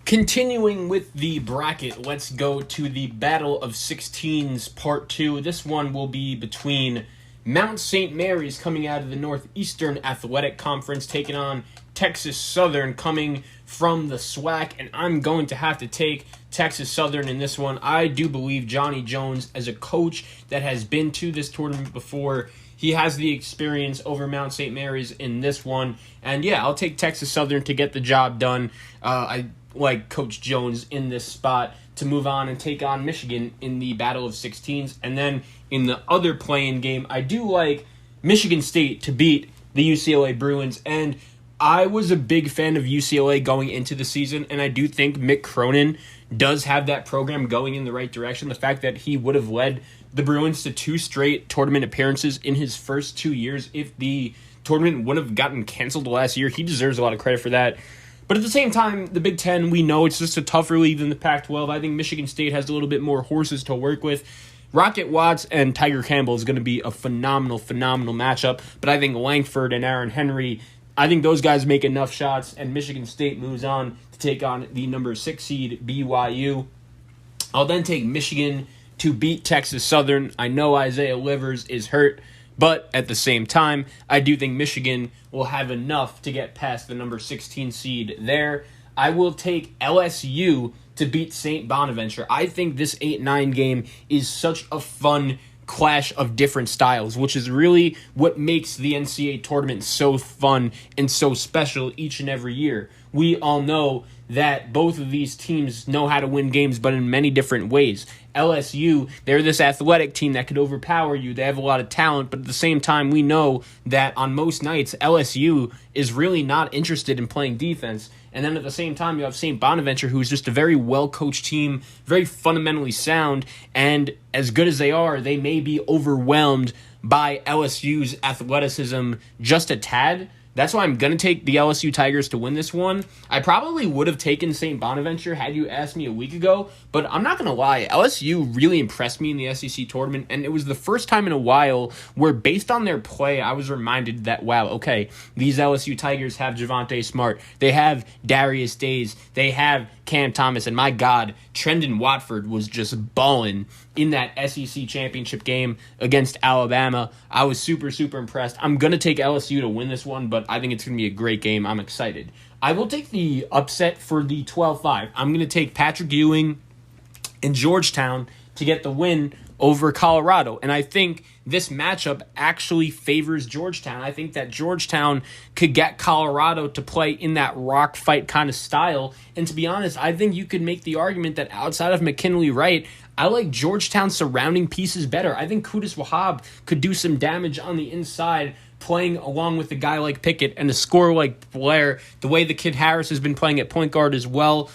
Continuing with the bracket, let's go to the Battle of 16s Part 2. This one will be between Mount St. Mary's coming out of the Northeastern Athletic Conference taking on Texas Southern coming from the SWAC, and I'm going to have to take Texas Southern in this one. I do believe Johnny Jones, as a coach that has been to this tournament before, he has the experience over Mount St. Mary's in this one. And yeah, I'll take Texas Southern to get the job done. I like Coach Jones in this spot to move on and take on Michigan in the Battle of 16s. And then in the other play-in game, I do like Michigan State to beat the UCLA Bruins. And I was a big fan of UCLA going into the season, and I do think Mick Cronin does have that program going in the right direction. The fact that he would have led the Bruins to 2 straight tournament appearances in his first 2 years, if the tournament would have gotten canceled last year, he deserves a lot of credit for that. But at the same time, the Big Ten, we know it's just a tougher league than the Pac-12. I think Michigan State has a little bit more horses to work with. Rocket Watts and Tiger Campbell is going to be a phenomenal matchup. But I think Langford and Aaron Henry, I think those guys make enough shots, and Michigan State moves on to take on the number 6 seed BYU. I'll then take Michigan to beat Texas Southern. I know Isaiah Livers is hurt, but at the same time, I do think Michigan will have enough to get past the number 16 seed there. I will take LSU to beat St. Bonaventure. I think this 8-9 game is such a fun clash of different styles, which is really what makes the NCAA tournament so fun and so special each and every year. We all know that both of these teams know how to win games, but in many different ways. LSU, they're this athletic team that could overpower you. They have a lot of talent, but at the same time, we know that on most nights, LSU is really not interested in playing defense. And then at the same time, you have St. Bonaventure, who's just a very well-coached team, very fundamentally sound, and as good as they are, they may be overwhelmed by LSU's athleticism just a tad. That's why I'm going to take the LSU Tigers to win this one. I probably would have taken St. Bonaventure had you asked me a week ago, but I'm not going to lie. LSU really impressed me in the SEC tournament, and it was the first time in a while where, based on their play, I was reminded that, wow, okay, these LSU Tigers have Javonte Smart. They have Darius Days. They have Cam Thomas, and my God, Trendon Watford was just balling in that SEC championship game against Alabama. I was super impressed. I'm going to take LSU to win this one, but I think it's going to be a great game. I'm excited. I will take the upset for the 12-5. I'm going to take Patrick Ewing and Georgetown to get the win over Colorado. And I think this matchup actually favors Georgetown. I think that Georgetown could get Colorado to play in that rock fight kind of style. And to be honest, I think you could make the argument that outside of McKinley Wright, I like Georgetown's surrounding pieces better. I think Qudus Wahab could do some damage on the inside, playing along with a guy like Pickett and a scorer like Blair, the way the kid Harris has been playing at point guard as well.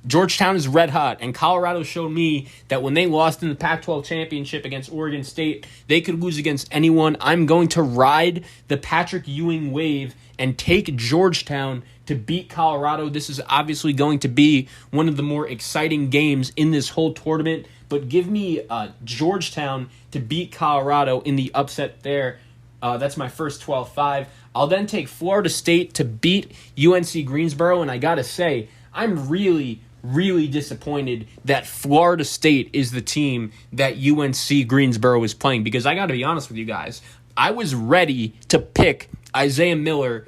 Georgetown is red hot, and Colorado showed me that when they lost in the Pac-12 championship against Oregon State, they could lose against anyone. I'm going to ride the Patrick Ewing wave and take Georgetown to beat Colorado. This is obviously going to be one of the more exciting games in this whole tournament, but give me Georgetown to beat Colorado in the upset there. That's my first 12-5. I'll then take Florida State to beat UNC Greensboro, and I gotta say, I'm really disappointed that Florida State is the team that UNC Greensboro is playing, because I got to be honest with you guys, I was ready to pick Isaiah Miller,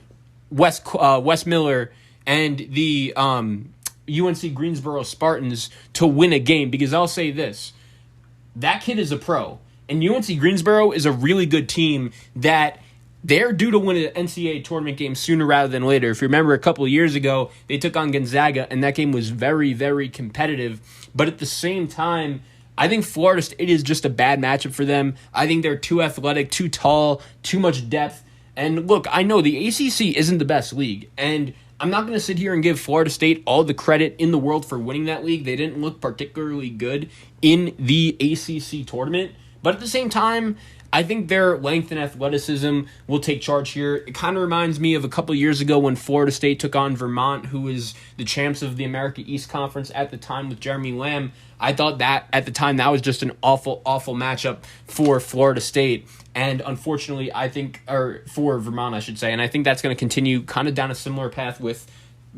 Wes Miller, and the UNC Greensboro Spartans to win a game, because I'll say this, that kid is a pro, and UNC Greensboro is a really good team that they're due to win an NCAA tournament game sooner rather than later. If you remember, a couple of years ago, they took on Gonzaga, and that game was very competitive. But at the same time, I think Florida State is just a bad matchup for them. I think they're too athletic, too tall, too much depth. And look, I know the ACC isn't the best league, and I'm not going to sit here and give Florida State all the credit in the world for winning that league. They didn't look particularly good in the ACC tournament. But at the same time, I think their length and athleticism will take charge here. It kind of reminds me of a couple years ago when Florida State took on Vermont, who was the champs of the America East Conference at the time with Jeremy Lamb. I thought that at the time that was just an awful matchup for Florida State. And unfortunately, I think, or for Vermont, I should say, and I think that's going to continue kind of down a similar path with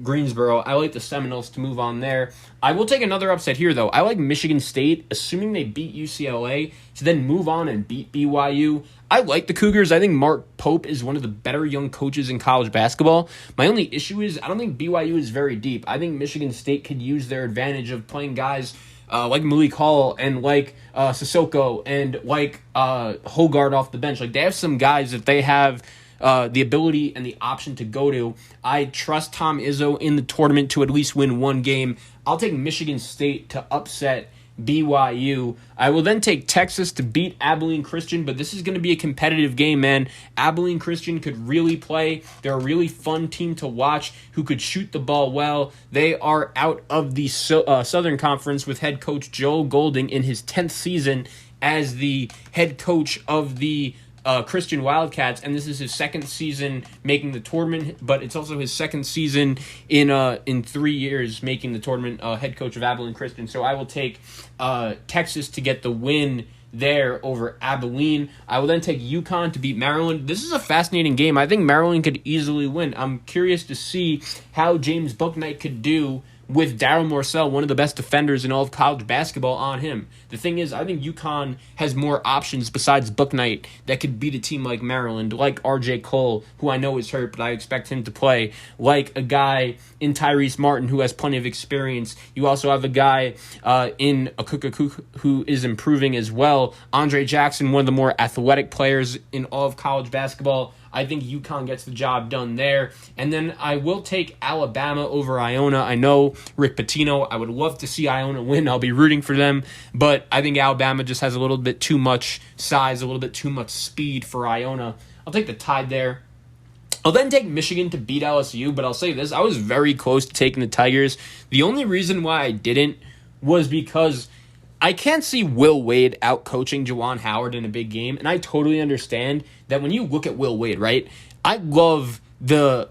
Greensboro. I like the Seminoles to move on there. I will take another upset here, though. I like Michigan State, assuming they beat UCLA, to then move on and beat BYU. I like the Cougars. I think Mark Pope is one of the better young coaches in college basketball. My only issue is I don't think BYU is very deep. I think Michigan State could use their advantage of playing guys like Malik Hall and like Sissoko and like Hogard off the bench. Like, they have some guys that they have the ability and the option to go to. I trust Tom Izzo in the tournament to at least win one game. I'll take Michigan State to upset BYU. I will then take Texas to beat Abilene Christian, but this is going to be a competitive game, man. Abilene Christian could really play. They're a really fun team to watch who could shoot the ball well. They are out of the Southern Conference with head coach Joel Golding in his 10th season as the head coach of the Christian Wildcats, and this is his second season making the tournament, but it's also his second season in 3 years making the tournament, head coach of Abilene Christian. So I will take Texas to get the win there over Abilene. I will then take UConn to beat Maryland. This is a fascinating game. I think Maryland could easily win. I'm curious to see how James Bouknight could do with Darryl Morsell, one of the best defenders in all of college basketball, on him. The thing is, I think UConn has more options besides Bouknight that could beat a team like Maryland, like R.J. Cole, who I know is hurt, but I expect him to play, like a guy in Tyrese Martin, who has plenty of experience. You also have a guy in Akukakuk who is improving as well. Andre Jackson, one of the more athletic players in all of college basketball. I think UConn gets the job done there. And then I will take Alabama over Iona. I know Rick Pitino. I would love to see Iona win. I'll be rooting for them. But I think Alabama just has a little bit too much size, a little bit too much speed for Iona. I'll take the Tide there. I'll then take Michigan to beat LSU, but I'll say this. I was very close to taking the Tigers. The only reason why I didn't was because I can't see Will Wade out-coaching Juwan Howard in a big game, and I totally understand that when you look at Will Wade, right, I love the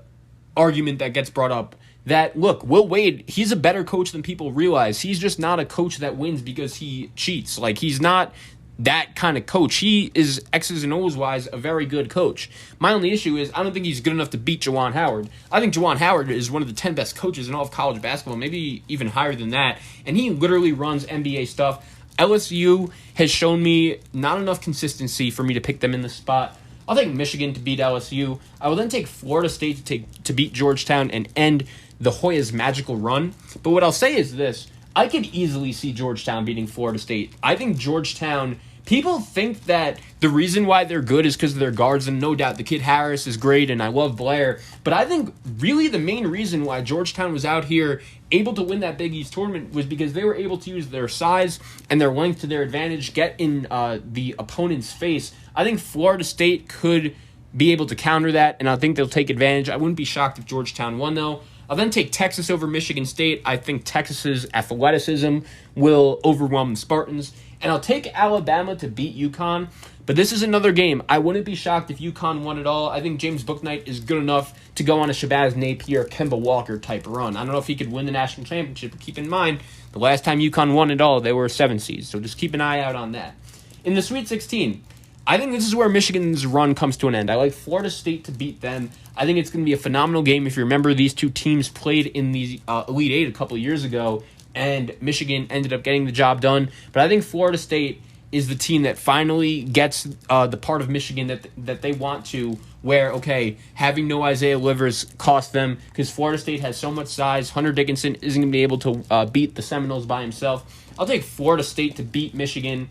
argument that gets brought up that, look, Will Wade, he's a better coach than people realize. He's just not a coach that wins because he cheats. Like, he's not that kind of coach. He is X's and O's wise a very good coach. My only issue is I don't think he's good enough to beat Juwan Howard. I think Juwan Howard is one of the 10 best coaches in all of college basketball, maybe even higher than that, and he literally runs NBA stuff. LSU has shown me not enough consistency for me to pick them in the spot. I'll take Michigan to beat LSU. I will then take Florida State to beat Georgetown and end the Hoyas' magical run. But what I'll say is this. I could easily see Georgetown beating Florida State. I think Georgetown, people think that the reason why they're good is because of their guards, and no doubt the kid Harris is great, and I love Blair. But I think really the main reason why Georgetown was out here able to win that Big East tournament was because they were able to use their size and their length to their advantage, get in the opponent's face. I think Florida State could be able to counter that, and I think they'll take advantage. I wouldn't be shocked if Georgetown won, though. I'll then take Texas over Michigan State. I think Texas's athleticism will overwhelm the Spartans. And I'll take Alabama to beat UConn. But this is another game. I wouldn't be shocked if UConn won it all. I think James Bouknight is good enough to go on a Shabazz Napier, Kemba Walker type run. I don't know if he could win the national championship, but keep in mind, the last time UConn won it all, they were 7 seeds. So just keep an eye out on that. In the Sweet 16, I think this is where Michigan's run comes to an end. I like Florida State to beat them. I think it's going to be a phenomenal game. If you remember, these two teams played in the Elite Eight a couple of years ago, and Michigan ended up getting the job done. But I think Florida State is the team that finally gets the part of Michigan that they want to, where, okay, having no Isaiah Livers cost them because Florida State has so much size. Hunter Dickinson isn't going to be able to beat the Seminoles by himself. I'll take Florida State to beat Michigan.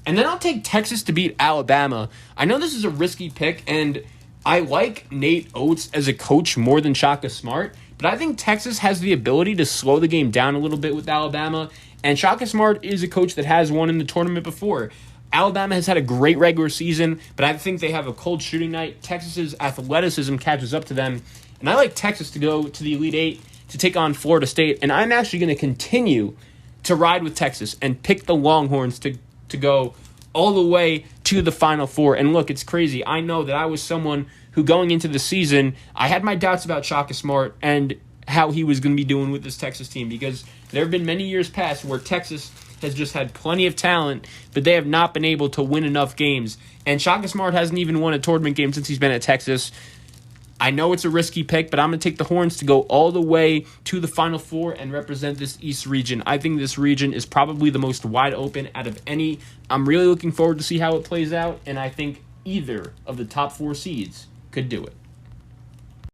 And then I'll take Texas to beat Alabama. I know this is a risky pick, and I like Nate Oates as a coach more than Shaka Smart, but I think Texas has the ability to slow the game down a little bit with Alabama, and Shaka Smart is a coach that has won in the tournament before. Alabama has had a great regular season, but I think they have a cold shooting night. Texas's athleticism catches up to them, and I like Texas to go to the Elite Eight to take on Florida State, and I'm actually going to continue to ride with Texas and pick the Longhorns to go all the way to the Final Four. And look, it's crazy. I know that I was someone who, going into the season, I had my doubts about Shaka Smart and how he was going to be doing with this Texas team, because there have been many years past where Texas has just had plenty of talent, but they have not been able to win enough games. And Shaka Smart hasn't even won a tournament game since he's been at Texas. I know it's a risky pick, but I'm going to take the Horns to go all the way to the Final Four and represent this East region. I think this region is probably the most wide open out of any. I'm really looking forward to see how it plays out, and I think either of the top 4 seeds could do it.